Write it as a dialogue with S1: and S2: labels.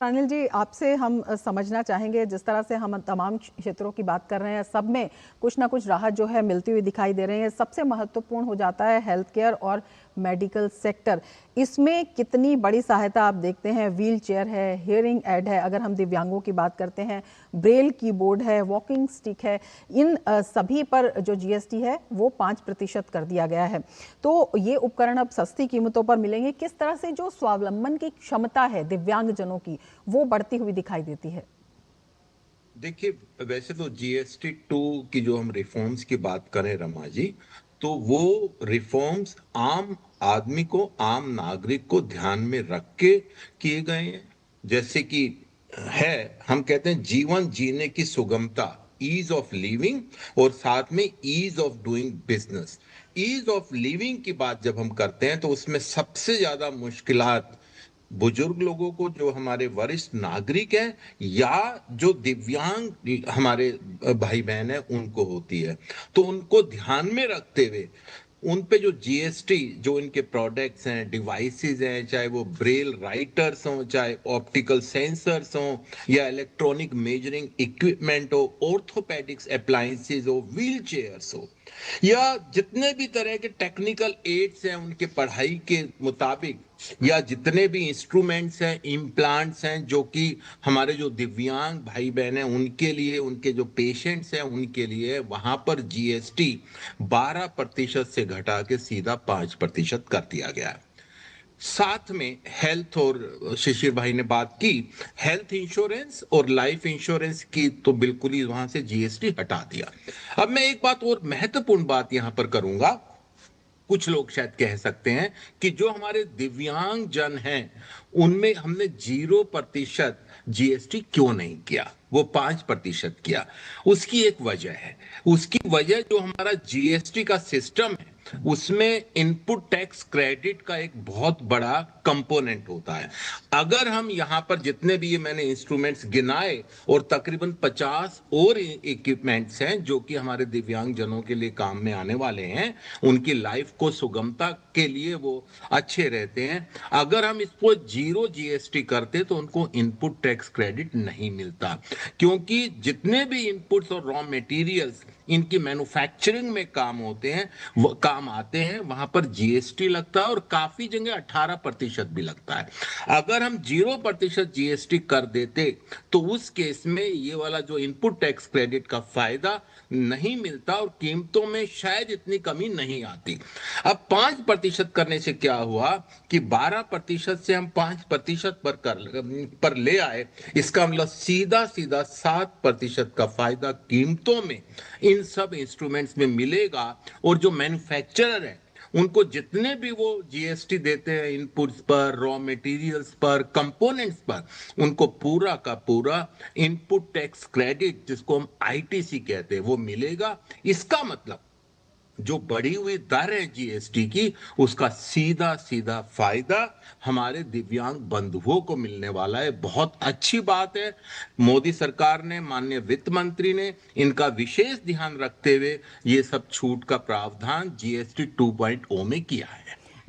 S1: अनिल जी, आपसे हम समझना चाहेंगे, जिस तरह से हम तमाम क्षेत्रों की बात कर रहे हैं, सब में कुछ ना कुछ राहत जो है मिलती हुई दिखाई दे रही है। सबसे महत्वपूर्ण हो जाता है हेल्थ केयर और मेडिकल सेक्टर। इसमें कितनी बड़ी सहायता आप देखते हैं? व्हील चेयर है, हियरिंग एड है, अगर हम दिव्यांगों की बात करते हैं, ब्रेल कीबोर्ड है, वॉकिंग स्टिक है, इन सभी पर जो जीएसटी है वो 5% कर दिया गया है। तो ये उपकरण अब सस्ती कीमतों पर मिलेंगे। किस तरह से जो स्वावलंबन की क्षमता है दिव्यांगजनों की, वो बढ़ती हुई दिखाई देती है?
S2: देखिए, वैसे तो GST 2 की जो हम रिफॉर्म्स की बात करें रमा जी, तो वो रिफॉर्म्स आम आदमी को, आम नागरिक को ध्यान में रख के किए गए हैं। जैसे कि है, हम कहते हैं जीवन जीने की सुगमता, ईज ऑफ लिविंग, और साथ में ease of doing business. Ease of living की बात जब हम करते हैं तो उसमें सबसे ज्यादा मुश्किलात बुजुर्ग लोगों को, जो हमारे वरिष्ठ नागरिक हैं, या जो दिव्यांग हमारे भाई बहन हैं, उनको होती है। तो उनको ध्यान में रखते हुए उन पे जो जीएसटी, जो इनके प्रोडक्ट्स हैं, डिवाइसेस हैं, चाहे वो ब्रेल राइटर्स हों, चाहे ऑप्टिकल सेंसर्स हों, या इलेक्ट्रॉनिक मेजरिंग इक्विपमेंट हो, ऑर्थोपेडिक्स अप्लायंसेस हो, व्हील चेयर्स हो, या जितने भी तरह के टेक्निकल एड्स हैं उनके पढ़ाई के मुताबिक, या जितने भी इंस्ट्रूमेंट्स हैं, इम्प्लांट्स हैं, जो कि हमारे जो दिव्यांग भाई बहन हैं उनके लिए, उनके जो पेशेंट्स हैं उनके लिए, वहां पर जीएसटी 12% से घटा के सीधा 5% कर दिया गया है। साथ में हेल्थ, और शिशिर भाई ने बात की, हेल्थ इंश्योरेंस और लाइफ इंश्योरेंस की तो बिल्कुल ही वहां से जीएसटी हटा दिया। अब मैं एक बात और महत्वपूर्ण बात यहां पर करूंगा। कुछ लोग शायद कह सकते हैं कि जो हमारे दिव्यांग जन हैं उनमें हमने 0% जीएसटी क्यों नहीं किया, वो 5% किया। उसकी एक वजह है। उसकी वजह, जो हमारा जीएसटी का सिस्टम है उसमें इनपुट टैक्स क्रेडिट का एक बहुत बड़ा कंपोनेंट होता है। अगर हम यहां पर जितने भी ये मैंने इंस्ट्रूमेंट्स गिनाए, और तकरीबन 50 और इक्विपमेंट्स हैं जो कि हमारे दिव्यांग जनों के लिए काम में आने वाले हैं, उनकी लाइफ को सुगमता के लिए वो अच्छे रहते हैं, अगर हम इसको 0 जीएसटी करते तो उनको इनपुट टैक्स क्रेडिट नहीं मिलता। क्योंकि जितने भी इनपुट्स और रॉ मटेरियल्स इनकी मैन्युफैक्चरिंग में काम होते हैं, वो काम आते हैं, वहां पर जीएसटी लगता है, और काफी जगह 18% भी लगता है। अगर हम 0% जीएसटी कर देते तो उस केस में ये वाला जो इनपुट टैक्स क्रेडिट का फायदा नहीं मिलता, और कीमतों में शायद इतनी कमी नहीं आती। अब 5% करने से क्या हुआ कि 12% से हम 5% पर ले आए। इसका मतलब सीधा सीधा 7% का फायदा कीमतों में इन सब इंस्ट्रूमेंट्स में मिलेगा। और जो मैन्युफैक्चरर है उनको जितने भी वो जीएसटी देते हैं इनपुट्स पर, रॉ मटेरियल्स पर, कंपोनेंट्स पर, उनको पूरा का पूरा इनपुट टैक्स क्रेडिट, जिसको हम आईटीसी कहते हैं, वो मिलेगा। इसका मतलब जो बढ़ी हुई दर है जीएसटी की, उसका सीधा सीधा फायदा हमारे दिव्यांग बंधुओं को मिलने वाला है। बहुत अच्छी बात है। मोदी सरकार ने, माननीय वित्त मंत्री ने इनका विशेष ध्यान रखते हुए ये सब छूट का प्रावधान जीएसटी 2.0 में किया है।